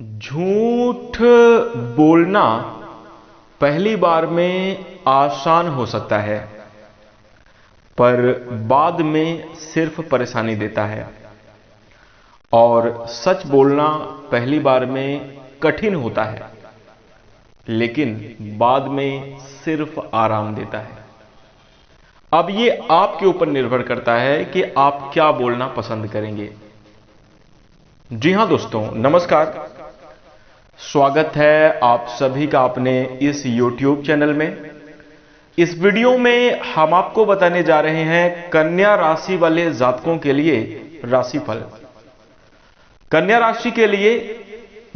झूठ बोलना पहली बार में आसान हो सकता है, पर बाद में सिर्फ परेशानी देता है। और सच बोलना पहली बार में कठिन होता है, लेकिन बाद में सिर्फ आराम देता है। अब ये आपके ऊपर निर्भर करता है कि आप क्या बोलना पसंद करेंगे। जी हां दोस्तों, नमस्कार। स्वागत है आप सभी का अपने इस YouTube चैनल में। इस वीडियो में हम आपको बताने जा रहे हैं कन्या राशि वाले जातकों के लिए राशिफल। कन्या राशि के लिए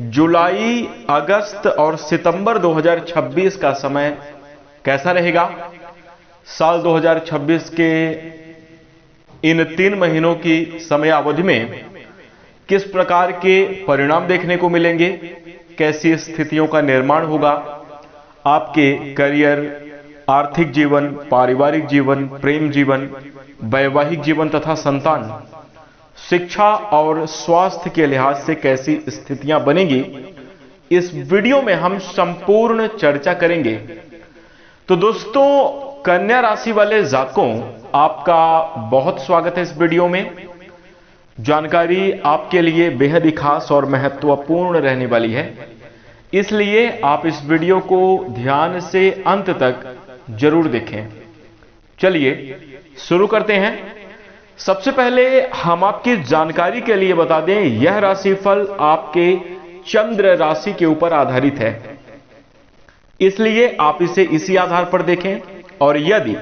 जुलाई, अगस्त और सितंबर 2026 का समय कैसा रहेगा। साल 2026 के इन 3 महीनों की समय अवधि में किस प्रकार के परिणाम देखने को मिलेंगे, कैसी स्थितियों का निर्माण होगा, आपके करियर, आर्थिक जीवन, पारिवारिक जीवन, प्रेम जीवन, वैवाहिक जीवन तथा संतान, शिक्षा और स्वास्थ्य के लिहाज से कैसी स्थितियां बनेंगी, इस वीडियो में हम संपूर्ण चर्चा करेंगे। तो दोस्तों, कन्या राशि वाले जातकों, आपका बहुत स्वागत है इस वीडियो में। जानकारी आपके लिए बेहद ही खास और महत्वपूर्ण रहने वाली है, इसलिए आप इस वीडियो को ध्यान से अंत तक जरूर देखें। चलिए शुरू करते हैं। सबसे पहले हम आपकी जानकारी के लिए बता दें, यह राशिफल आपके चंद्र राशि के ऊपर आधारित है, इसलिए आप इसे इसी आधार पर देखें। और यदि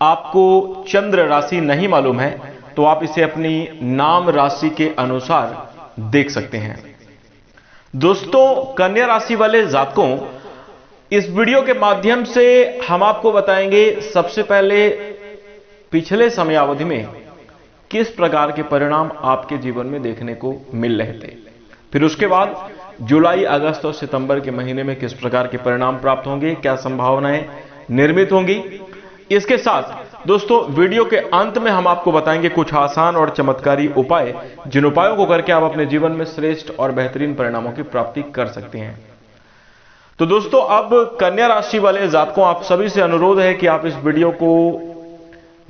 आपको चंद्र राशि नहीं मालूम है तो आप इसे अपनी नाम राशि के अनुसार देख सकते हैं। दोस्तों, कन्या राशि वाले जातकों, इस वीडियो के माध्यम से हम आपको बताएंगे सबसे पहले पिछले समयावधि में किस प्रकार के परिणाम आपके जीवन में देखने को मिल रहे थे, फिर उसके बाद जुलाई, अगस्त और सितंबर के महीने में किस प्रकार के परिणाम प्राप्त होंगे, क्या संभावनाएं निर्मित होंगी। इसके साथ दोस्तों, वीडियो के अंत में हम आपको बताएंगे कुछ आसान और चमत्कारी उपाय, जिन उपायों को करके आप अपने जीवन में श्रेष्ठ और बेहतरीन परिणामों की प्राप्ति कर सकते हैं। तो दोस्तों, अब कन्या राशि वाले जातकों, आप सभी से अनुरोध है कि आप इस वीडियो को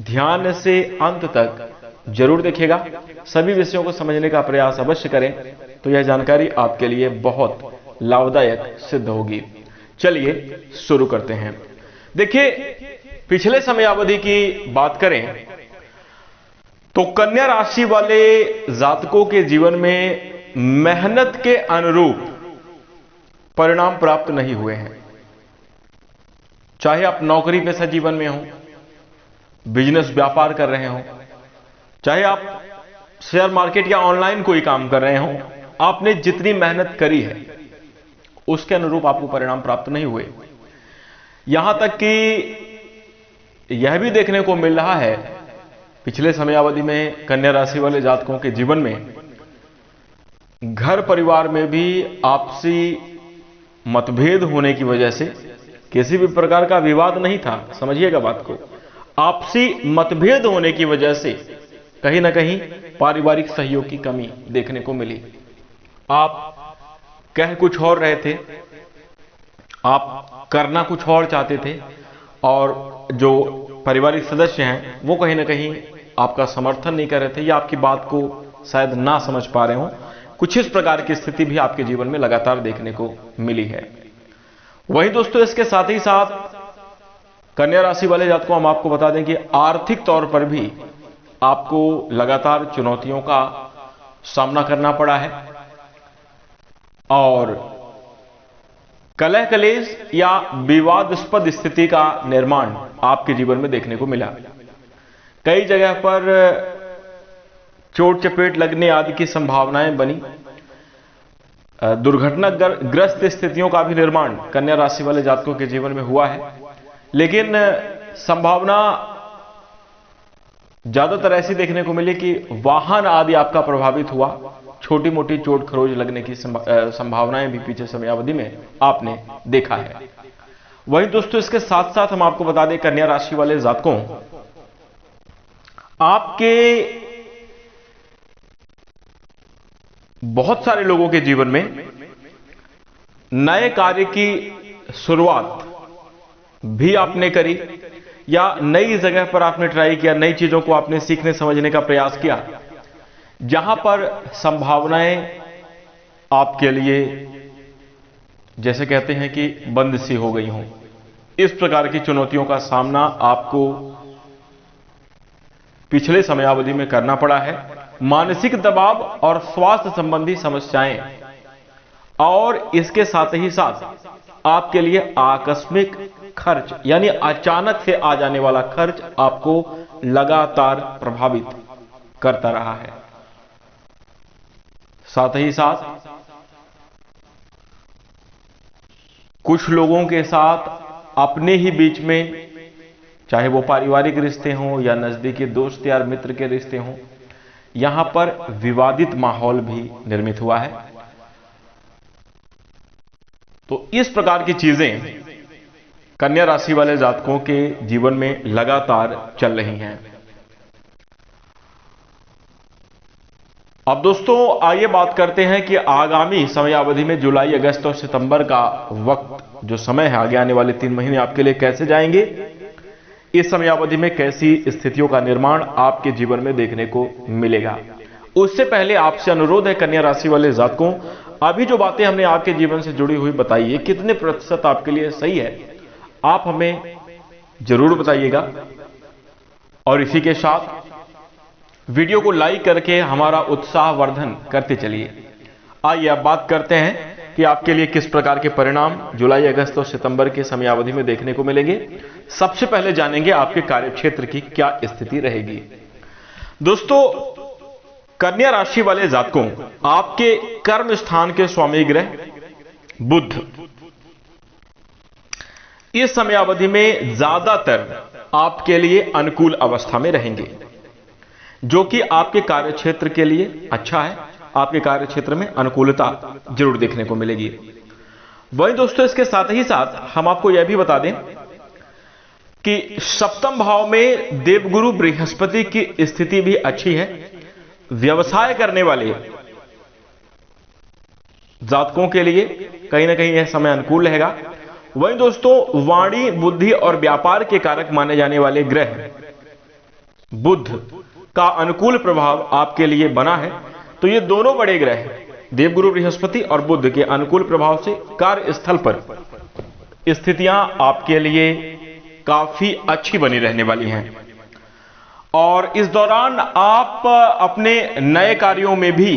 ध्यान से अंत तक जरूर देखिएगा। सभी विषयों को समझने का प्रयास अवश्य करें, तो यह जानकारी आपके लिए बहुत लाभदायक सिद्ध होगी। चलिए शुरू करते हैं। देखिए, पिछले समयावधि की बात करें तो कन्या राशि वाले जातकों के जीवन में मेहनत के अनुरूप परिणाम प्राप्त नहीं हुए हैं। चाहे आप नौकरी पेशा जीवन में हो, बिजनेस व्यापार कर रहे हो, चाहे आप शेयर मार्केट या ऑनलाइन कोई काम कर रहे हो, आपने जितनी मेहनत करी है उसके अनुरूप आपको परिणाम प्राप्त नहीं हुए। यहां तक कि यह भी देखने को मिल रहा है पिछले समयावधि में कन्या राशि वाले जातकों के जीवन में घर परिवार में भी आपसी मतभेद होने की वजह से, किसी भी प्रकार का विवाद नहीं था, समझिएगा बात को, आपसी मतभेद होने की वजह से कहीं ना कहीं पारिवारिक सहयोग की कमी देखने को मिली। आप कह कुछ और रहे थे, आप करना कुछ और चाहते थे, और जो पारिवारिक सदस्य हैं वो कहीं ना कहीं आपका समर्थन नहीं कर रहे थे या आपकी बात को शायद ना समझ पा रहे हो। कुछ इस प्रकार की स्थिति भी आपके जीवन में लगातार देखने को मिली है। वहीं दोस्तों, इसके साथ ही साथ कन्या राशि वाले जातकों, हम आपको बता दें कि आर्थिक तौर पर भी आपको लगातार चुनौतियों का सामना करना पड़ा है, और कलह कलेश या विवादास्पद स्थिति का निर्माण आपके जीवन में देखने को मिला। कई जगह पर चोट चपेट लगने आदि की संभावनाएं बनी। दुर्घटनाग्रस्त स्थितियों का भी निर्माण कन्या राशि वाले जातकों के जीवन में हुआ है, लेकिन संभावना ज्यादातर ऐसी देखने को मिली कि वाहन आदि आपका प्रभावित हुआ। छोटी मोटी चोट खरोच लगने की संभावनाएं भी पीछे समयावधि में आपने देखा है। वहीं दोस्तों, इसके साथ साथ हम आपको बता दें, कन्या राशि वाले जातकों, आपके बहुत सारे लोगों के जीवन में नए कार्य की शुरुआत भी आपने करी या नई जगह पर आपने ट्राई किया, नई चीजों को आपने सीखने समझने का प्रयास किया, जहां पर संभावनाएं आपके लिए जैसे कहते हैं कि बंद सी हो गई हों, इस प्रकार की चुनौतियों का सामना आपको पिछले समयावधि में करना पड़ा है। मानसिक दबाव और स्वास्थ्य संबंधी समस्याएं और इसके साथ ही साथ आपके लिए आकस्मिक खर्च यानी अचानक से आ जाने वाला खर्च आपको लगातार प्रभावित करता रहा है। साथ ही साथ कुछ लोगों के साथ अपने ही बीच में, चाहे वो पारिवारिक रिश्ते हों या नजदीकी दोस्त यार मित्र के रिश्ते हों, यहां पर विवादित माहौल भी निर्मित हुआ है। तो इस प्रकार की चीजें कन्या राशि वाले जातकों के जीवन में लगातार चल रही हैं। अब दोस्तों आइए बात करते हैं कि आगामी समयावधि में जुलाई, अगस्त और सितंबर का वक्त जो समय है, आगे आने वाले 3 महीने आपके लिए कैसे जाएंगे, इस समयावधि में कैसी स्थितियों का निर्माण आपके जीवन में देखने को मिलेगा। उससे पहले आपसे अनुरोध है कन्या राशि वाले जातकों, अभी जो बातें हमने आपके जीवन से जुड़ी हुई बताई है, कितने प्रतिशत आपके लिए सही है आप हमें जरूर बताइएगा। और इसी के साथ वीडियो को लाइक करके हमारा उत्साहवर्धन करते चलिए। आइए अब बात करते हैं कि आपके लिए किस प्रकार के परिणाम जुलाई, अगस्त और सितंबर के समयावधि में देखने को मिलेंगे। सबसे पहले जानेंगे आपके कार्यक्षेत्र की क्या स्थिति रहेगी। दोस्तों कन्या राशि वाले जातकों, आपके कर्म स्थान के स्वामी ग्रह बुध इस समयावधि में ज्यादातर आपके लिए अनुकूल अवस्था में रहेंगे, जो कि आपके कार्यक्षेत्र के लिए अच्छा है। आपके कार्यक्षेत्र में अनुकूलता जरूर देखने को मिलेगी। वहीं दोस्तों इसके साथ ही साथ हम आपको यह भी बता दें कि सप्तम भाव में देवगुरु बृहस्पति की स्थिति भी अच्छी है। व्यवसाय करने वाले जातकों के लिए कहीं ना कहीं यह समय अनुकूल रहेगा। वहीं दोस्तों वाणी, बुद्धि और व्यापार के कारक माने जाने वाले ग्रह बुध का अनुकूल प्रभाव आपके लिए बना है। तो ये दोनों बड़े ग्रह देवगुरु बृहस्पति और बुध के अनुकूल प्रभाव से कार्यस्थल पर स्थितियां आपके लिए काफी अच्छी बनी रहने वाली हैं। और इस दौरान आप अपने नए कार्यों में भी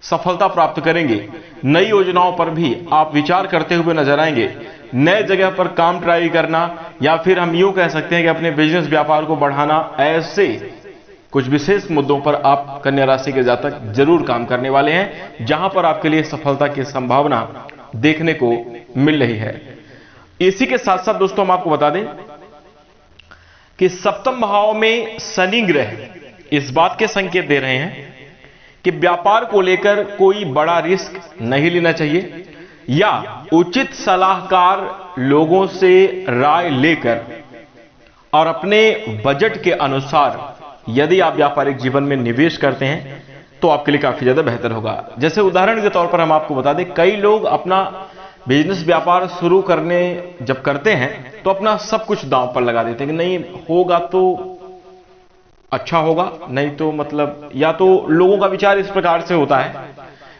सफलता प्राप्त करेंगे। नई योजनाओं पर भी आप विचार करते हुए नजर आएंगे। नए जगह पर काम ट्राई करना या फिर हम यूं कह सकते हैं कि अपने बिजनेस व्यापार को बढ़ाना, ऐसे कुछ विशेष मुद्दों पर आप कन्या राशि के जातक जरूर काम करने वाले हैं, जहां पर आपके लिए सफलता की संभावना देखने को मिल रही है। इसी के साथ साथ दोस्तों हम आपको बता दें कि सप्तम भाव में शनि ग्रह इस बात के संकेत दे रहे हैं कि व्यापार को लेकर कोई बड़ा रिस्क नहीं लेना चाहिए या उचित सलाहकार लोगों से राय लेकर और अपने बजट के अनुसार यदि आप व्यापारिक जीवन में निवेश करते हैं तो आपके लिए काफी ज्यादा बेहतर होगा। जैसे उदाहरण के तौर पर हम आपको बता दें, कई लोग अपना बिजनेस व्यापार शुरू करने जब करते हैं तो अपना सब कुछ दांव पर लगा देते हैं कि नहीं होगा तो अच्छा होगा, नहीं तो मतलब, या तो लोगों का विचार इस प्रकार से होता है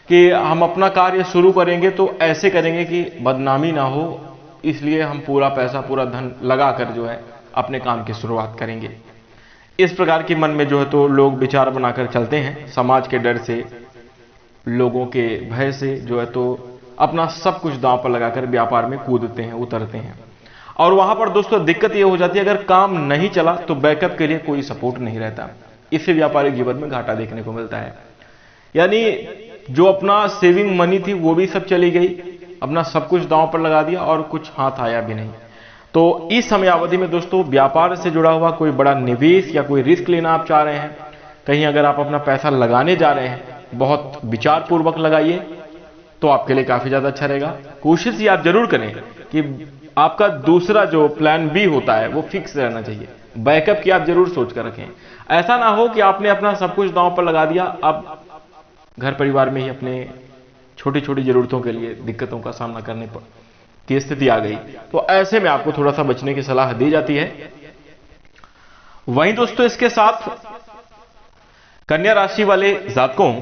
कि हम अपना कार्य शुरू करेंगे तो ऐसे करेंगे कि बदनामी ना हो, इसलिए हम पूरा पैसा पूरा धन लगाकर जो है अपने काम की शुरुआत करेंगे। इस प्रकार की मन में जो है तो लोग विचार बनाकर चलते हैं। समाज के डर से, लोगों के भय से जो है तो अपना सब कुछ दांव पर लगाकर व्यापार में कूदते हैं, उतरते हैं। और वहां पर दोस्तों दिक्कत यह हो जाती है, अगर काम नहीं चला तो बैकअप के लिए कोई सपोर्ट नहीं रहता। इससे व्यापारिक जीवन में घाटा देखने को मिलता है। यानी जो अपना सेविंग मनी थी वो भी सब चली गई, अपना सब कुछ दांव पर लगा दिया और कुछ हाथ आया भी नहीं। तो इस समयावधि में दोस्तों व्यापार से जुड़ा हुआ कोई बड़ा निवेश या कोई रिस्क लेना आप चाह रहे हैं, कहीं अगर आप अपना पैसा लगाने जा रहे हैं, बहुत विचार पूर्वक लगाइए तो आपके लिए काफी ज्यादा अच्छा रहेगा। कोशिश ये आप जरूर करें कि आपका दूसरा जो प्लान बी होता है वो फिक्स रहना चाहिए। बैकअप की आप जरूर सोच कर रखें। ऐसा ना हो कि आपने अपना सब कुछ दांव पर लगा दिया, अब घर परिवार में ही अपने छोटी छोटी जरूरतों के लिए दिक्कतों का सामना करने की स्थिति आ गई, तो ऐसे में आपको थोड़ा सा बचने की सलाह दी जाती है। वहीं दोस्तों इसके साथ कन्या राशि वाले जातकों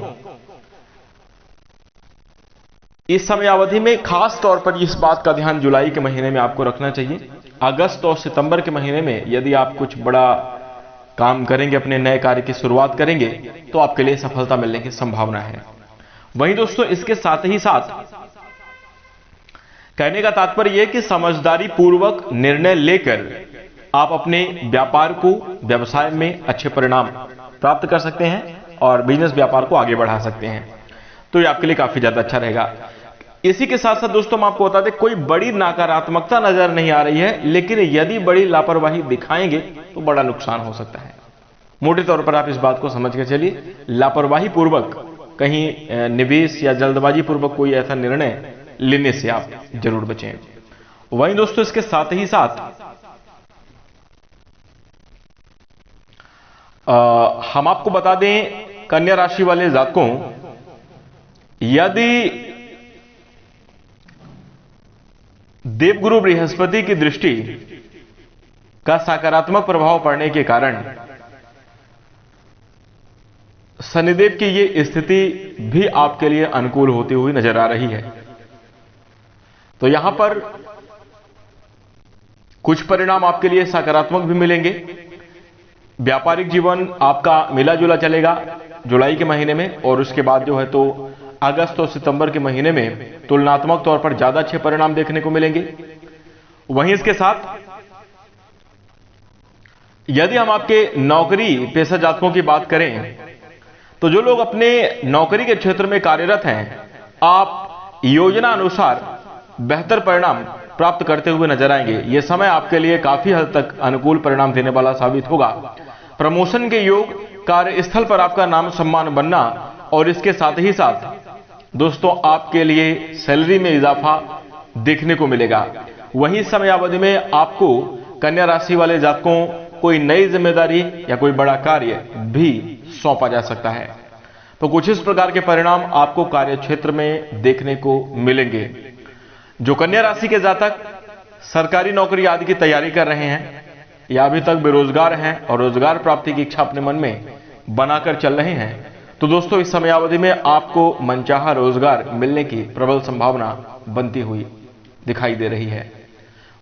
इस समय अवधि में खास तौर पर इस बात का ध्यान जुलाई के महीने में आपको रखना चाहिए। अगस्त और सितंबर के महीने में यदि आप कुछ बड़ा काम करेंगे, अपने नए कार्य की शुरुआत करेंगे, तो आपके लिए सफलता मिलने की संभावना है। वहीं दोस्तों इसके साथ ही साथ कहने का तात्पर्य यह कि समझदारी पूर्वक निर्णय लेकर आप अपने व्यापार को, व्यवसाय में अच्छे परिणाम प्राप्त कर सकते हैं और बिजनेस व्यापार को आगे बढ़ा सकते हैं। तो ये आपके लिए काफी ज्यादा अच्छा रहेगा। इसी के साथ साथ दोस्तों हम आपको बता दें, कोई बड़ी नकारात्मकता नजर नहीं आ रही है, लेकिन यदि बड़ी लापरवाही दिखाएंगे तो बड़ा नुकसान हो सकता है। मोटे तौर पर आप इस बात को समझ के चलिए, लापरवाही पूर्वक कहीं निवेश या जल्दबाजी पूर्वक कोई ऐसा निर्णय लेने से आप जरूर बचें। वहीं दोस्तों इसके साथ ही साथ हम आपको बता दें, कन्या राशि वाले जातकों, यदि देवगुरु बृहस्पति की दृष्टि का सकारात्मक प्रभाव पड़ने के कारण शनिदेव की ये स्थिति भी आपके लिए अनुकूल होती हुई नजर आ रही है। तो यहां पर कुछ परिणाम आपके लिए सकारात्मक भी मिलेंगे। व्यापारिक जीवन आपका मिला जुला चलेगा जुलाई के महीने में, और उसके बाद जो है तो अगस्त और सितंबर के महीने में तुलनात्मक तौर पर ज्यादा अच्छे परिणाम देखने को मिलेंगे। वहीं इसके साथ यदि हम आपके नौकरी पेशा जातकों की बात करें, तो जो लोग अपने नौकरी के क्षेत्र में कार्यरत हैं, आप योजना अनुसार बेहतर परिणाम प्राप्त करते हुए नजर आएंगे। यह समय आपके लिए काफी हद तक अनुकूल परिणाम देने वाला साबित होगा। प्रमोशन के योग, कार्यस्थल पर आपका नाम सम्मान बनना, और इसके साथ ही साथ दोस्तों आपके लिए सैलरी में इजाफा देखने को मिलेगा। वहीं समयावधि में आपको कन्या राशि वाले जातकों कोई नई जिम्मेदारी या कोई बड़ा कार्य भी सौंपा जा सकता है। तो कुछ इस प्रकार के परिणाम आपको कार्य क्षेत्र में देखने को मिलेंगे। जो कन्या राशि के जातक सरकारी नौकरी आदि की तैयारी कर रहे हैं या अभी तक बेरोजगार हैं और रोजगार प्राप्ति की इच्छा अपने मन में बनाकर चल रहे हैं, तो दोस्तों इस समयावधि में आपको मनचाहा रोजगार मिलने की प्रबल संभावना बनती हुई दिखाई दे रही है।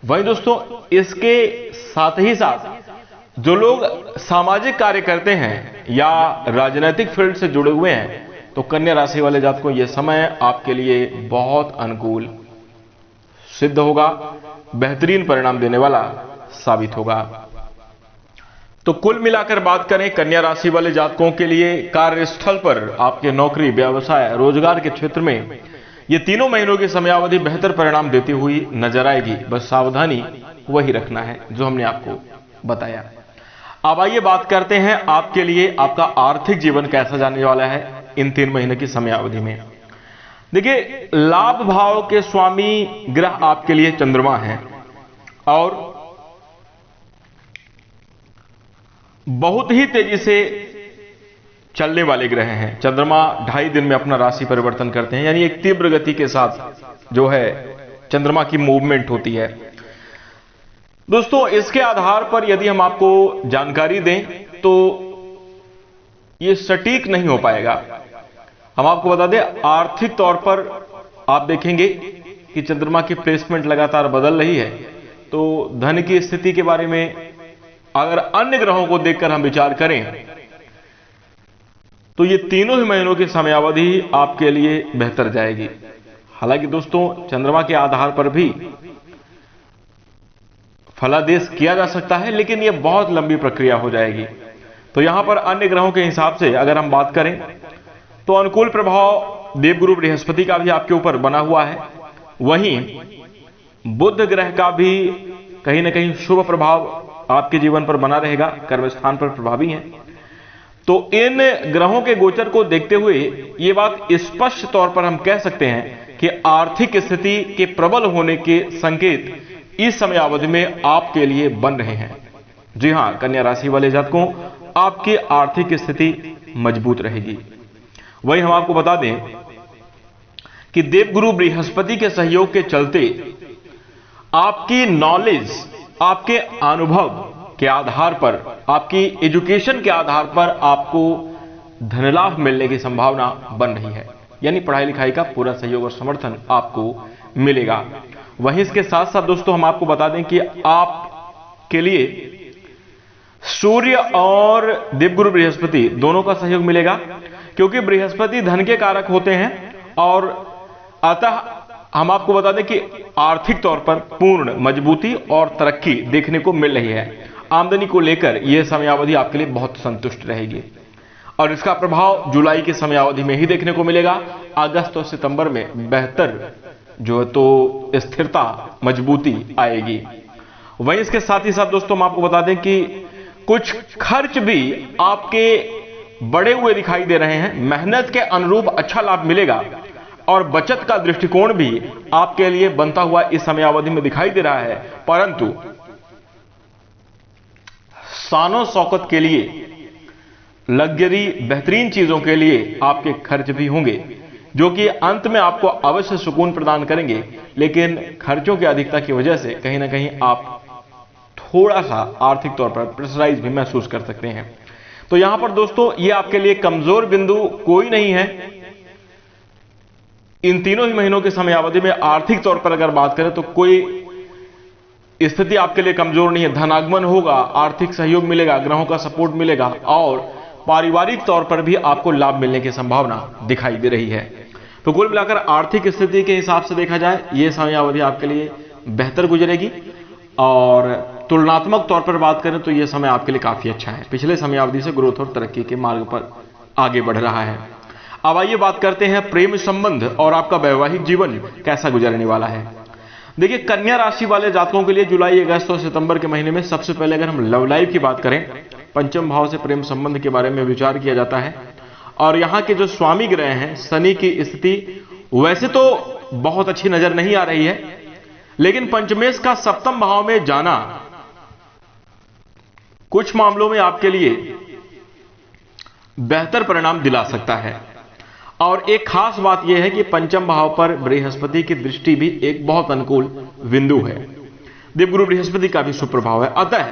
वहीं दोस्तों इसके साथ ही साथ जो लोग सामाजिक कार्य करते हैं या राजनीतिक फील्ड से जुड़े हुए हैं, तो कन्या राशि वाले जातकों यह समय आपके लिए बहुत अनुकूल सिद्ध होगा, बेहतरीन परिणाम देने वाला साबित होगा। तो कुल मिलाकर बात करें कन्या राशि वाले जातकों के लिए कार्यस्थल पर आपके नौकरी, व्यवसाय, रोजगार के क्षेत्र में ये तीनों महीनों की समयावधि बेहतर परिणाम देती हुई नजर आएगी। बस सावधानी वही रखना है जो हमने आपको बताया। अब आइए बात करते हैं आपके लिए आपका आर्थिक जीवन कैसा जाने वाला है इन 3 महीने की समयावधि में। देखिए, लाभ भाव के स्वामी ग्रह आपके लिए चंद्रमा है और बहुत ही तेजी से चलने वाले ग्रह हैं। चंद्रमा 2.5 दिन में अपना राशि परिवर्तन करते हैं, यानी एक तीव्र गति के साथ जो है चंद्रमा की मूवमेंट होती है। दोस्तों इसके आधार पर यदि हम आपको जानकारी दें तो यह सटीक नहीं हो पाएगा। हम आपको बता दें, आर्थिक तौर पर आप देखेंगे कि चंद्रमा की प्लेसमेंट लगातार बदल रही है, तो धन की स्थिति के बारे में अगर अन्य ग्रहों को देखकर हम विचार करें तो ये तीनों ही महीनों की समयावधि आपके लिए बेहतर जाएगी। हालांकि दोस्तों चंद्रमा के आधार पर भी फलादेश किया जा सकता है, लेकिन यह बहुत लंबी प्रक्रिया हो जाएगी। तो यहां पर अन्य ग्रहों के हिसाब से अगर हम बात करें तो अनुकूल प्रभाव देवगुरु बृहस्पति का भी आपके ऊपर बना हुआ है। वहीं बुध ग्रह का भी कहीं ना कहीं शुभ प्रभाव आपके जीवन पर बना रहेगा, कर्म स्थान पर प्रभावी है। तो इन ग्रहों के गोचर को देखते हुए यह बात स्पष्ट तौर पर हम कह सकते हैं कि आर्थिक स्थिति के प्रबल होने के संकेत इस समयावधि में आपके लिए बन रहे हैं। जी हां, कन्या राशि वाले जातकों, आपकी आर्थिक स्थिति मजबूत रहेगी। वहीं हम आपको बता दें कि देवगुरु बृहस्पति के सहयोग के चलते आपकी नॉलेज, आपके अनुभव के आधार पर, आपकी एजुकेशन के आधार पर आपको धनलाभ मिलने की संभावना बन रही है। यानी पढ़ाई लिखाई का पूरा सहयोग और समर्थन आपको मिलेगा। वहीं इसके साथ साथ दोस्तों हम आपको बता दें कि आपके लिए सूर्य और देवगुरु बृहस्पति दोनों का सहयोग मिलेगा, क्योंकि बृहस्पति धन के कारक होते हैं और अतः हम आपको बता दें कि आर्थिक तौर पर पूर्ण मजबूती और तरक्की देखने को मिल रही है। आमदनी को लेकर यह समयावधि आपके लिए बहुत संतुष्ट रहेगी और इसका प्रभाव जुलाई की समयावधि में ही देखने को मिलेगा। अगस्त और सितंबर में बेहतर जो है तो स्थिरता, मजबूती आएगी। वहीं इसके साथ ही साथ दोस्तों हम आपको बता दें कि कुछ खर्च भी आपके बढ़े हुए दिखाई दे रहे हैं। मेहनत के अनुरूप अच्छा लाभ मिलेगा और बचत का दृष्टिकोण भी आपके लिए बनता हुआ इस समयावधि में दिखाई दे रहा है, परंतु शानो शौकत के लिए, लग्जरी बेहतरीन चीजों के लिए आपके खर्च भी होंगे, जो कि अंत में आपको अवश्य सुकून प्रदान करेंगे। लेकिन खर्चों की अधिकता की वजह से कहीं ना कहीं आप थोड़ा सा आर्थिक तौर पर प्रेशराइज भी महसूस कर सकते हैं। तो यहां पर दोस्तों ये आपके लिए कमजोर बिंदु कोई नहीं है। इन तीनों ही महीनों के समयावधि में आर्थिक तौर पर अगर बात करें तो कोई स्थिति आपके लिए कमजोर नहीं है। धनागमन होगा, आर्थिक सहयोग मिलेगा, ग्रहों का सपोर्ट मिलेगा और पारिवारिक तौर पर भी आपको लाभ मिलने की संभावना दिखाई दे रही है। तो कुल मिलाकर आर्थिक स्थिति के हिसाब से देखा जाए यह समयावधि आपके लिए बेहतर गुजरेगी और तुलनात्मक तौर पर बात करें तो यह समय आपके लिए काफी अच्छा है। पिछले समयावधि से ग्रोथ और तरक्की के मार्ग पर आगे बढ़ रहा है। अब आइए बात करते हैं प्रेम संबंध और आपका वैवाहिक जीवन कैसा गुजरने वाला है। देखिए, कन्या राशि वाले जातकों के लिए जुलाई, अगस्त और सितंबर के महीने में सबसे पहले अगर हम लव लाइफ की बात करें, पंचम भाव से प्रेम संबंध के बारे में विचार किया जाता है और यहां के जो स्वामी ग्रह हैं, शनि की स्थिति वैसे तो बहुत अच्छी नजर नहीं आ रही है, लेकिन पंचमेश का सप्तम भाव में जाना कुछ मामलों में आपके लिए बेहतर परिणाम दिला सकता है। और एक खास बात यह है कि पंचम भाव पर बृहस्पति की दृष्टि भी एक बहुत अनुकूल बिंदु है। देवगुरु बृहस्पति का भी शुभ प्रभाव है। अतः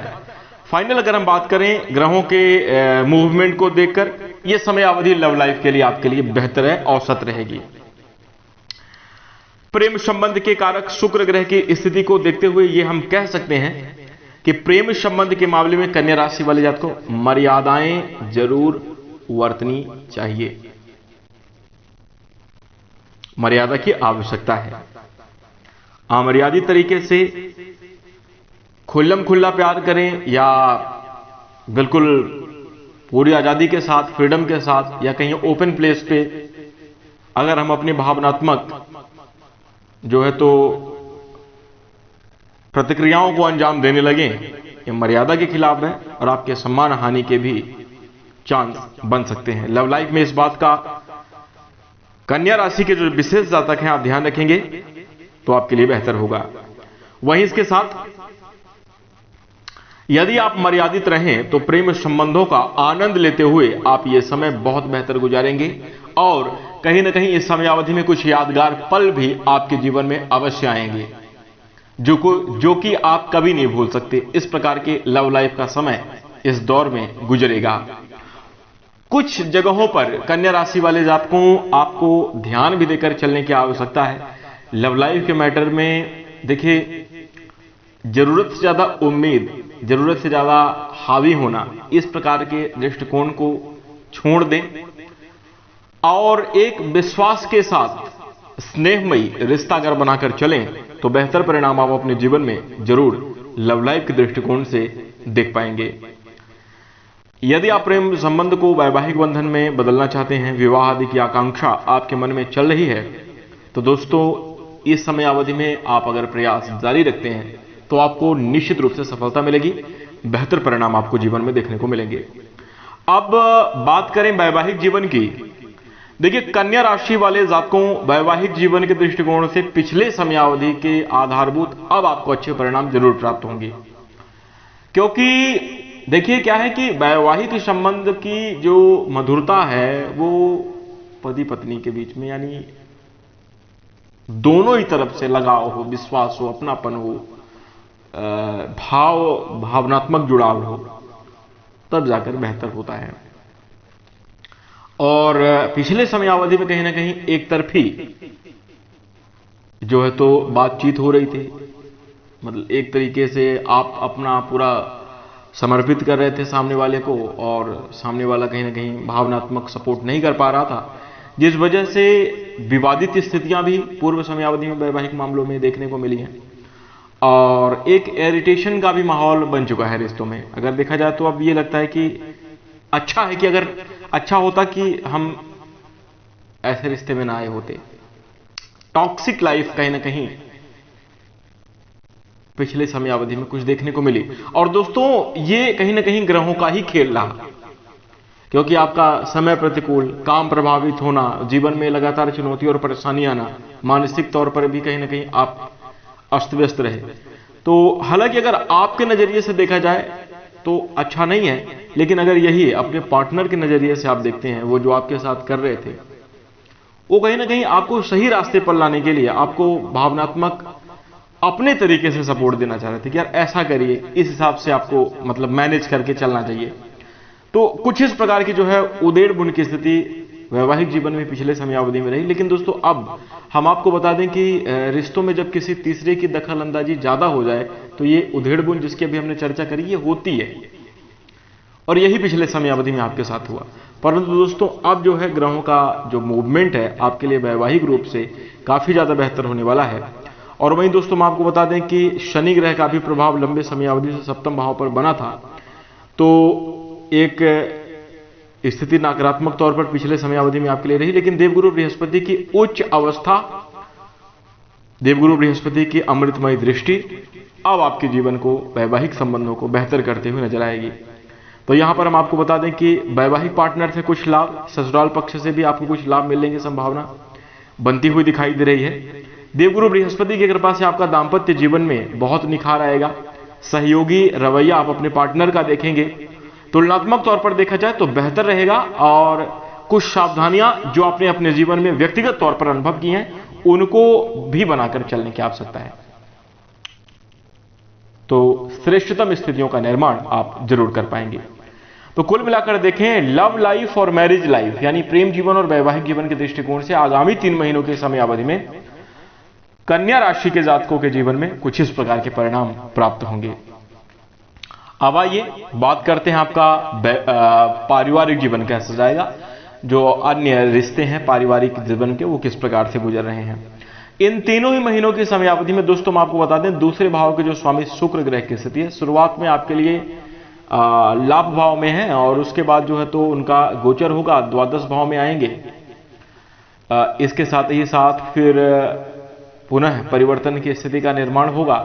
फाइनल अगर हम बात करें ग्रहों के मूवमेंट को देखकर, यह समय अवधि लव लाइफ के लिए आपके लिए बेहतर है, औसत रहेगी। प्रेम संबंध के कारक शुक्र ग्रह की स्थिति को देखते हुए यह हम कह सकते हैं कि प्रेम संबंध के मामले में कन्या राशि वाले जातकों को मर्यादाएं जरूर बरतनी चाहिए। मर्यादा की आवश्यकता है। अमर्यादित तरीके से खुल्लम खुल्ला प्यार करें या बिल्कुल पूरी आजादी के साथ, फ्रीडम के साथ या कहीं ओपन प्लेस पे अगर हम अपनी भावनात्मक जो है तो प्रतिक्रियाओं को अंजाम देने लगे, ये मर्यादा के खिलाफ है और आपके सम्मान हानि के भी चांस बन सकते हैं। लव लाइफ में इस बात का कन्या राशि के जो विशेष जातक हैं आप ध्यान रखेंगे तो आपके लिए बेहतर होगा। वहीं इसके साथ यदि आप मर्यादित रहें तो प्रेम संबंधों का आनंद लेते हुए आप ये समय बहुत बेहतर गुजारेंगे और कहीं ना कहीं इस समयावधि में कुछ यादगार पल भी आपके जीवन में अवश्य आएंगे जो कि आप कभी नहीं भूल सकते। इस प्रकार के लव लाइफ का समय इस दौर में गुजरेगा। कुछ जगहों पर कन्या राशि वाले जातकों आपको ध्यान भी देकर चलने की आवश्यकता है। लव लाइफ के मैटर में देखिए, जरूरत से ज्यादा उम्मीद, जरूरत से ज्यादा हावी होना, इस प्रकार के दृष्टिकोण को छोड़ दें और एक विश्वास के साथ स्नेहमयी रिश्ता अगर बनाकर चलें तो बेहतर परिणाम आप अपने जीवन में जरूर लव लाइफ के दृष्टिकोण से देख पाएंगे। यदि आप प्रेम संबंध को वैवाहिक बंधन में बदलना चाहते हैं, विवाह आदि की आकांक्षा आपके मन में चल रही है, तो दोस्तों इस समय अवधि में आप अगर प्रयास जारी रखते हैं तो आपको निश्चित रूप से सफलता मिलेगी, बेहतर परिणाम आपको जीवन में देखने को मिलेंगे। अब बात करें वैवाहिक जीवन की। देखिए, कन्या राशि वाले जातकों वैवाहिक जीवन के दृष्टिकोण से पिछले समयावधि के आधारभूत अब आपको अच्छे परिणाम जरूर प्राप्त होंगे, क्योंकि देखिए क्या है कि वैवाहिक संबंध की जो मधुरता है वो पति पत्नी के बीच में, यानी दोनों ही तरफ से लगाव हो, विश्वास हो, अपनापन हो, भावनात्मक जुड़ाव हो, तब जाकर बेहतर होता है। और पिछले समयावधि में कहीं ना कहीं एक तरफी जो है तो बातचीत हो रही थी, मतलब एक तरीके से आप अपना पूरा समर्पित कर रहे थे सामने वाले को, और सामने वाला कहीं ना कहीं भावनात्मक सपोर्ट नहीं कर पा रहा था, जिस वजह से विवादित स्थितियां भी पूर्व समयावधि में वैवाहिक मामलों में देखने को मिली हैं, और एक इरिटेशन का भी माहौल बन चुका है रिश्तों में। अगर देखा जाए तो अब ये लगता है कि अच्छा है कि अगर अच्छा होता कि हम ऐसे रिश्ते में ना आए होते। टॉक्सिक लाइफ कहीं ना कहीं पिछले समयावधि में कुछ देखने को मिली। और दोस्तों ये कहीं ना कहीं ग्रहों का ही खेल रहा, क्योंकि आपका समय प्रतिकूल, काम प्रभावित होना, जीवन में लगातार चुनौती और परेशानी आना, मानसिक तौर पर भी कहीं ना कहीं आप अस्त व्यस्त रहे। तो हालांकि अगर आपके नजरिए से देखा जाए तो अच्छा नहीं है, लेकिन अगर यही अपने पार्टनर के नजरिए से आप देखते हैं, वो जो आपके साथ कर रहे थे, वो कहीं ना कहीं आपको सही रास्ते पर लाने के लिए आपको भावनात्मक अपने तरीके से सपोर्ट देना चाह रहे थे कि यार ऐसा करिए, इस हिसाब से आपको मतलब मैनेज करके चलना चाहिए। तो कुछ इस प्रकार की जो है उदेड़ बुन की स्थिति वैवाहिक जीवन में पिछले समयावधि में रही। लेकिन दोस्तों अब हम आपको बता दें कि रिश्तों में जब किसी तीसरे की दखल अंदाजी ज्यादा हो जाए तो ये उधेड़ बुन जिसकी अभी हमने चर्चा करी ये होती है, और यही पिछले समयावधि में आपके साथ हुआ। परंतु दोस्तों अब जो है ग्रहों का जो मूवमेंट है आपके लिए वैवाहिक रूप से काफी ज्यादा बेहतर होने वाला है। और वहीं दोस्तों हम आपको बता दें कि शनि ग्रह का भी प्रभाव लंबे समयावधि से सप्तम भाव पर बना था, तो एक स्थिति नकारात्मक तौर पर पिछले समयावधि में आपके लिए रही। लेकिन देवगुरु बृहस्पति की उच्च अवस्था, देवगुरु बृहस्पति की अमृतमय दृष्टि अब आपके जीवन को, वैवाहिक संबंधों को बेहतर करते हुए नजर आएगी। तो यहां पर हम आपको बता दें कि वैवाहिक पार्टनर से कुछ लाभ, ससुराल पक्ष से भी आपको कुछ लाभ मिलने की संभावना बनती हुई दिखाई दे रही है। देवगुरु बृहस्पति की कृपा से आपका दांपत्य जीवन में बहुत निखार आएगा। सहयोगी रवैया आप अपने पार्टनर का देखेंगे, तुलनात्मक तौर पर देखा जाए तो बेहतर रहेगा। और कुछ सावधानियां जो आपने अपने जीवन में व्यक्तिगत तौर पर अनुभव की हैं उनको भी बनाकर चलने की आवश्यकता है। तो श्रेष्ठतम स्थितियों का निर्माण आप जरूर कर पाएंगे। तो कुल मिलाकर देखें, लव लाइफ और मैरिज लाइफ यानी प्रेम जीवन और वैवाहिक जीवन के दृष्टिकोण से आगामी 3 महीनों के समय अवधि में कन्या राशि के जातकों के जीवन में कुछ इस प्रकार के परिणाम प्राप्त होंगे। अब आइए बात करते हैं आपका पारिवारिक जीवन कैसा जाएगा, जो अन्य रिश्ते हैं पारिवारिक जीवन के वो किस प्रकार से गुजर रहे हैं। इन तीनों ही महीनों की समयावधि में दोस्तों हम आपको बता दें, दूसरे भाव के जो स्वामी शुक्र ग्रह की स्थिति है शुरुआत में आपके लिए लाभ भाव में है, और उसके बाद जो है तो उनका गोचर होगा, द्वादश भाव में आएंगे। इसके साथ ही साथ फिर पुनः परिवर्तन की स्थिति का निर्माण होगा।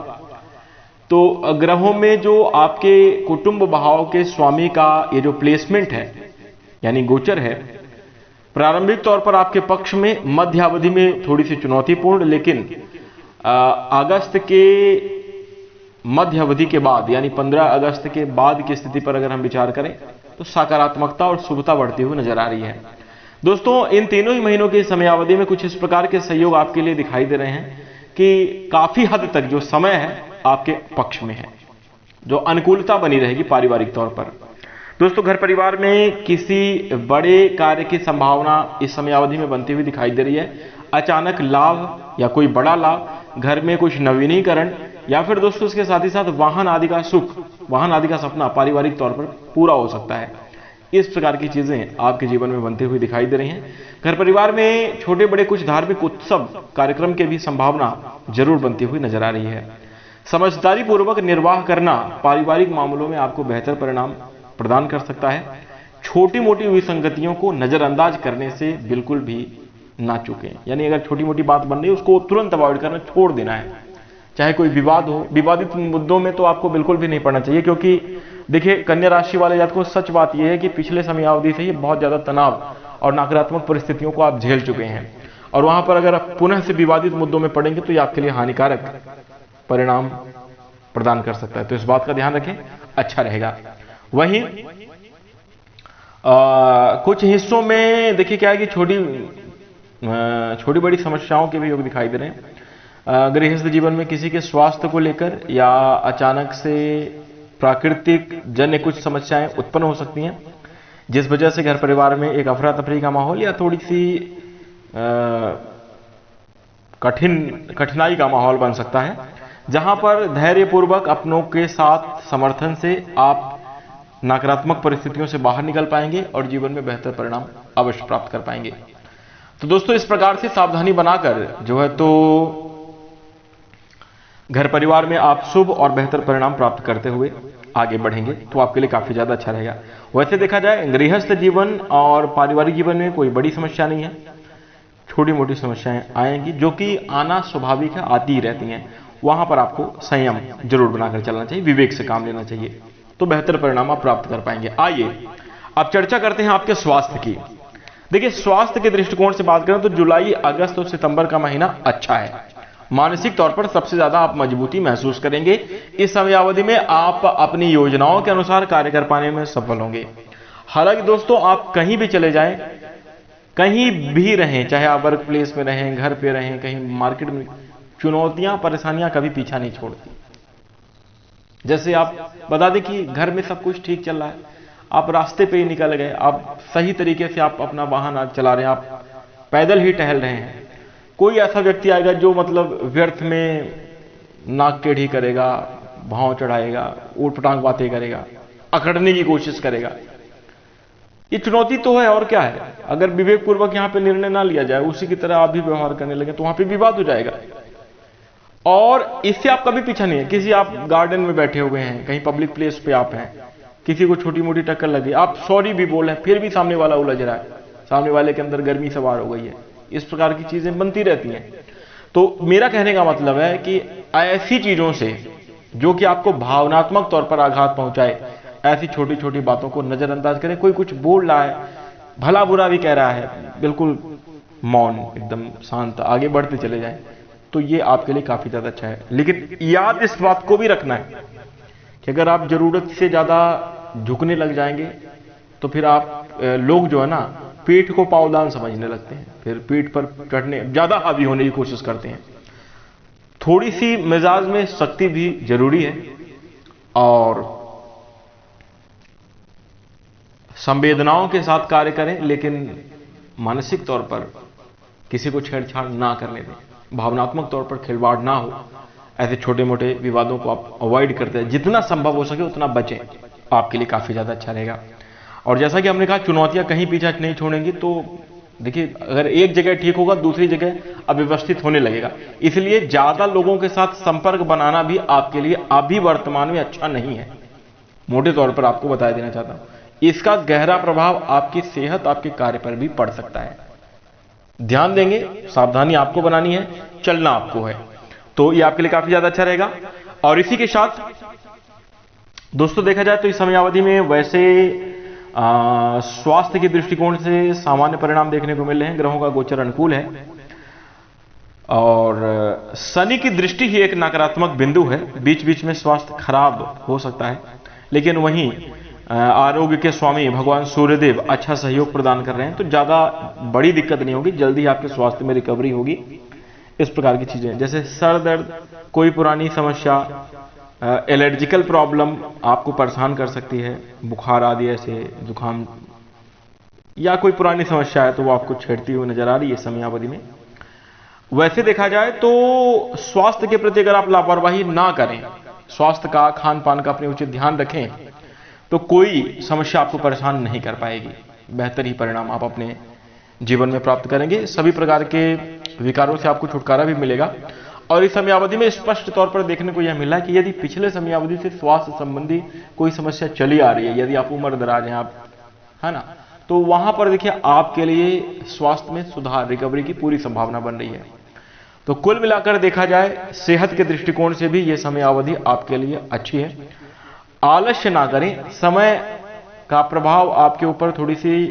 तो ग्रहों में जो आपके कुटुंब भाव के स्वामी का ये जो प्लेसमेंट है यानी गोचर है, प्रारंभिक तौर पर आपके पक्ष में, मध्य अवधि में थोड़ी सी चुनौतीपूर्ण, लेकिन अगस्त के मध्य अवधि के बाद यानी 15 अगस्त के बाद की स्थिति पर अगर हम विचार करें तो सकारात्मकता और शुभता बढ़ती हुई नजर आ रही है। दोस्तों इन तीनों ही महीनों की समयावधि में कुछ इस प्रकार के सहयोग आपके लिए दिखाई दे रहे हैं कि काफी हद तक जो समय है आपके पक्ष में है, जो अनुकूलता बनी रहेगी पारिवारिक तौर पर। दोस्तों घर परिवार में किसी बड़े कार्य की संभावना इस समयावधि में बनती हुई दिखाई दे रही है। अचानक लाभ या कोई बड़ा लाभ, घर में कुछ नवीनीकरण, या फिर दोस्तों इसके साथ ही साथ वाहन आदि का सुख, वाहन आदि का सपना पारिवारिक तौर पर पूरा हो सकता है। इस प्रकार की चीजें आपके जीवन में बनती हुई दिखाई दे रही हैं। घर परिवार में छोटे बड़े कुछ धार्मिक उत्सव कार्यक्रम के भी संभावना जरूर बनती हुई नजर आ रही है। समझदारी पूर्वक निर्वाह करना पारिवारिक मामलों में आपको बेहतर परिणाम प्रदान कर सकता है। छोटी मोटी विसंगतियों को नजरअंदाज करने से बिल्कुल भी ना चूकें, यानी अगर छोटी मोटी बात बन रही है उसको तुरंत अवॉइड करना, छोड़ देना है। चाहे कोई विवाद हो, विवादित मुद्दों में तो आपको बिल्कुल भी नहीं पड़ना चाहिए, क्योंकि देखिए कन्या राशि वाले जातकों सच बात यह है कि पिछले समयावधि से ही बहुत ज्यादा तनाव और नकारात्मक परिस्थितियों को आप झेल चुके हैं, और वहां पर अगर आप पुनः से विवादित मुद्दों में पड़ेंगे तो ये आपके लिए हानिकारक परिणाम प्रदान कर सकता है। तो इस बात का ध्यान रखें, अच्छा रहेगा। वहीं कुछ हिस्सों में देखिए क्या है कि छोटी छोटी बड़ी समस्याओं के भी योग दिखाई दे रहे हैं। गृहस्थ जीवन में किसी के स्वास्थ्य को लेकर या अचानक से प्राकृतिक जन्य कुछ समस्याएं उत्पन्न हो सकती हैं, जिस वजह से घर परिवार में एक अफरा तफरी का माहौल या थोड़ी सी कठिनाई का माहौल बन सकता है, जहां पर धैर्यपूर्वक अपनों के साथ समर्थन से आप नकारात्मक परिस्थितियों से बाहर निकल पाएंगे और जीवन में बेहतर परिणाम अवश्य प्राप्त कर पाएंगे। तो दोस्तों, इस प्रकार से सावधानी बनाकर जो है तो घर परिवार में आप शुभ और बेहतर परिणाम प्राप्त करते हुए आगे बढ़ेंगे तो आपके लिए काफी ज्यादा अच्छा रहेगा। वैसे देखा जाए गृहस्थ जीवन और पारिवारिक जीवन में कोई बड़ी समस्या नहीं है, छोटी मोटी समस्याएं आएंगी जो कि आना स्वाभाविक है, आती ही रहती हैं। वहां पर आपको संयम जरूर बनाकर चलना चाहिए, विवेक से काम लेना चाहिए, तो बेहतर परिणाम आप प्राप्त कर पाएंगे। आइए अब चर्चा करते हैं आपके स्वास्थ्य की। देखिए, स्वास्थ्य के दृष्टिकोण से बात करें तो जुलाई, अगस्त और सितंबर का महीना अच्छा है। मानसिक तौर पर सबसे ज्यादा आप मजबूती महसूस करेंगे। इस समयावधि में आप अपनी योजनाओं के अनुसार कार्य कर पाने में सफल होंगे। हालांकि दोस्तों, आप कहीं भी चले जाएं, कहीं भी रहें, चाहे आप वर्क प्लेस में रहें, घर पे रहें, कहीं मार्केट में, चुनौतियां परेशानियां कभी पीछा नहीं छोड़ती। जैसे आप बता दें कि घर में सब कुछ ठीक चल रहा है, आप रास्ते पे ही निकल गए, आप सही तरीके से आप अपना वाहन आज चला रहे हैं, आप पैदल ही टहल रहे हैं, कोई ऐसा व्यक्ति आएगा जो मतलब व्यर्थ में नाक टेढ़ी करेगा, भाव चढ़ाएगा, ऊटपटांग बातें करेगा, अकड़ने की कोशिश करेगा। ये चुनौती तो है और क्या है। अगर विवेक पूर्वक यहां पे निर्णय ना लिया जाए, उसी की तरह आप भी व्यवहार करने लगे तो वहां पे विवाद हो जाएगा और इससे आपका भी पीछा नहीं है। किसी आप गार्डन में बैठे हुए हैं, कहीं पब्लिक प्लेस पे आप हैं, किसी को छोटी मोटी टक्कर लगी, आप सॉरी भी बोल रहे हैं, फिर भी सामने वाला उलझ रहा है, सामने वाले के अंदर गर्मी सवार हो गई है। इस प्रकार की चीजें बनती रहती हैं। तो मेरा कहने का मतलब है कि ऐसी चीजों से जो कि आपको भावनात्मक तौर पर आघात पहुंचाए, ऐसी छोटी छोटी बातों को नजरअंदाज करें। कोई कुछ बोल रहा है, भला बुरा भी कह रहा है, बिल्कुल मौन, एकदम शांत, आगे बढ़ते चले जाएं, तो ये आपके लिए काफी ज्यादा अच्छा है। लेकिन याद इस बात को भी रखना है कि अगर आप जरूरत से ज्यादा झुकने लग जाएंगे तो फिर आप लोग जो है ना, पीठ को पावदान समझने लगते हैं, फिर पीठ पर चढ़ने, ज्यादा हावी होने की कोशिश करते हैं। थोड़ी सी मिजाज में सख्ती भी जरूरी है और संवेदनाओं के साथ कार्य करें, लेकिन मानसिक तौर पर किसी को छेड़छाड़ ना करने दें, भावनात्मक तौर पर खिलवाड़ ना हो। ऐसे छोटे मोटे विवादों को आप अवॉइड करते हैं, जितना संभव हो सके उतना बचें, आपके लिए काफी ज्यादा अच्छा रहेगा। और जैसा कि हमने कहा, चुनौतियां कहीं पीछा नहीं छोड़ेंगी। तो देखिए, अगर एक जगह ठीक होगा, दूसरी जगह अव्यवस्थित होने लगेगा। इसलिए ज्यादा लोगों के साथ संपर्क बनाना भी आपके लिए अभी वर्तमान में अच्छा नहीं है। मोटे तौर पर आपको बता देना चाहता हूं, इसका गहरा प्रभाव आपकी सेहत, आपके कार्य पर भी पड़ सकता है। ध्यान देंगे, सावधानी आपको बनानी है, चलना आपको है, तो ये आपके लिए काफी ज्यादा अच्छा रहेगा। और इसी के साथ दोस्तों, देखा जाए तो इस समयावधि में वैसे स्वास्थ्य के दृष्टिकोण से सामान्य परिणाम देखने को मिल रहे हैं। ग्रहों का गोचर अनुकूल है और शनि की दृष्टि ही एक नकारात्मक बिंदु है। बीच बीच में स्वास्थ्य खराब हो सकता है, लेकिन वहीं आरोग्य के स्वामी भगवान सूर्यदेव अच्छा सहयोग प्रदान कर रहे हैं, तो ज्यादा बड़ी दिक्कत नहीं होगी, जल्दी आपके स्वास्थ्य में रिकवरी होगी। इस प्रकार की चीजें जैसे सर दर्द, कोई पुरानी समस्या, एलर्जिकल प्रॉब्लम आपको परेशान कर सकती है, बुखार आदि ऐसे जुकाम या कोई पुरानी समस्या है तो वो आपको छेड़ती हुई नजर आ रही है समयावधि में। वैसे देखा जाए तो स्वास्थ्य के प्रति अगर आप लापरवाही ना करें, स्वास्थ्य का, खान पान का अपने उचित ध्यान रखें, तो कोई समस्या आपको परेशान नहीं कर पाएगी। बेहतर ही परिणाम आप अपने जीवन में प्राप्त करेंगे। सभी प्रकार के विकारों से आपको छुटकारा भी मिलेगा। और इस समयावधि में स्पष्ट तौर पर देखने को यह मिला कि यदि पिछले समयावधि से स्वास्थ्य संबंधी कोई समस्या चली आ रही है, यदि आप उम्र दराज हैं, आप है ना, तो वहां पर देखिए आपके लिए स्वास्थ्य में सुधार, रिकवरी की पूरी संभावना बन रही है। तो कुल मिलाकर देखा जाए, सेहत के दृष्टिकोण से भी यह समयावधि आपके लिए अच्छी है। आलस्य ना करें, समय का प्रभाव आपके ऊपर थोड़ी सी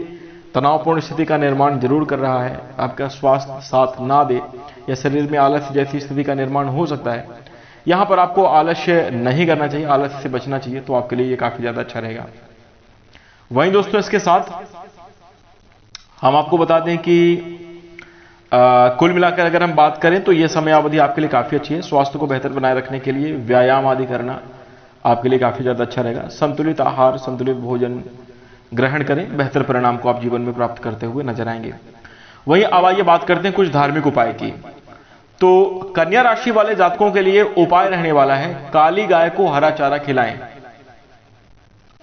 तनावपूर्ण स्थिति का निर्माण जरूर कर रहा है। आपका स्वास्थ्य साथ ना दे या शरीर में आलस्य जैसी स्थिति का निर्माण हो सकता है। यहां पर आपको आलस्य नहीं करना चाहिए, आलस्य से बचना चाहिए, तो आपके लिए ये काफी ज्यादा अच्छा रहेगा। वहीं दोस्तों, इसके साथ हम आपको बता दें कि कुल मिलाकर अगर हम बात करें तो यह समय अवधि आपके लिए काफी अच्छी है। स्वास्थ्य को बेहतर बनाए रखने के लिए व्यायाम आदि करना आपके लिए काफी ज्यादा अच्छा रहेगा। संतुलित आहार, संतुलित भोजन ग्रहण करें, बेहतर परिणाम को आप जीवन में प्राप्त करते हुए नजर आएंगे। वहीं अब आइए बात करते हैं कुछ धार्मिक उपाय की। तो कन्या राशि वाले जातकों के लिए उपाय रहने वाला है, काली गाय को हरा चारा खिलाएं।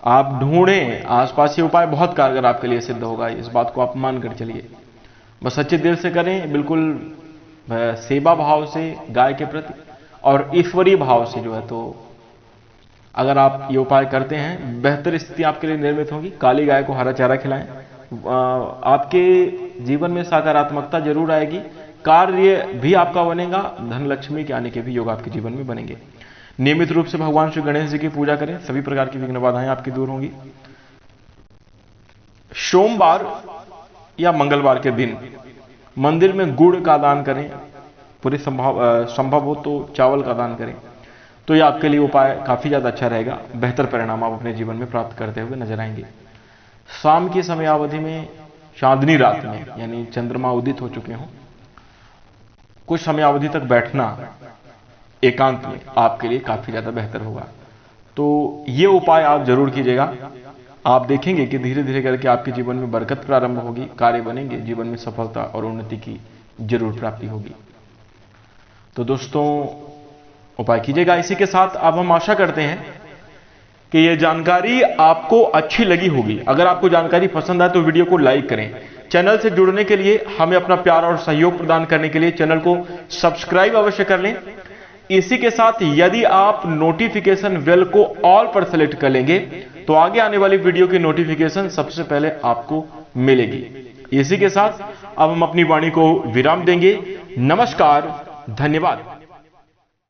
आप ढूंढें आसपास, ये उपाय बहुत कारगर आपके लिए सिद्ध होगा, इस बात को आप मान कर चलिए। बस सच्चे दिल से करें, बिल्कुल सेवा भाव से गाय के प्रति और ईश्वरीय भाव से जो है, तो अगर आप ये उपाय करते हैं बेहतर स्थिति आपके लिए निर्मित होगी। काली गाय को हरा चारा खिलाएं, आपके जीवन में सकारात्मकता जरूर आएगी, कार्य भी आपका बनेगा, धन लक्ष्मी के आने के भी योग आपके जीवन में बनेंगे। नियमित रूप से भगवान श्री गणेश जी की पूजा करें, सभी प्रकार की विघ्न बाधाएं आपकी दूर होंगी। सोमवार या मंगलवार के दिन मंदिर में गुड़ का दान करें, पूरे संभव हो तो चावल का दान करें, तो यह आपके लिए उपाय काफी ज्यादा अच्छा रहेगा। बेहतर परिणाम आप अपने जीवन में प्राप्त करते हुए नजर आएंगे। शाम की समयावधि में, चांदनी रात में, यानी चंद्रमा उदित हो चुके हों, कुछ समयावधि तक बैठना एकांत में आपके लिए काफी ज्यादा बेहतर होगा। तो ये उपाय आप जरूर कीजिएगा। आप देखेंगे कि धीरे धीरे करके आपके जीवन में बरकत प्रारंभ होगी, कार्य बनेंगे, जीवन में सफलता और उन्नति की जरूर प्राप्ति होगी। तो दोस्तों उपाय कीजिएगा। इसी के साथ अब हम आशा करते हैं कि यह जानकारी आपको अच्छी लगी होगी। अगर आपको जानकारी पसंद आए तो वीडियो को लाइक करें। चैनल से जुड़ने के लिए, हमें अपना प्यार और सहयोग प्रदान करने के लिए चैनल को सब्सक्राइब अवश्य कर लें। इसी के साथ यदि आप नोटिफिकेशन बेल को ऑल पर सेलेक्ट कर लेंगे तो आगे आने वाली वीडियो की नोटिफिकेशन सबसे पहले आपको मिलेगी। इसी के साथ अब हम अपनी वाणी को विराम देंगे। नमस्कार, धन्यवाद।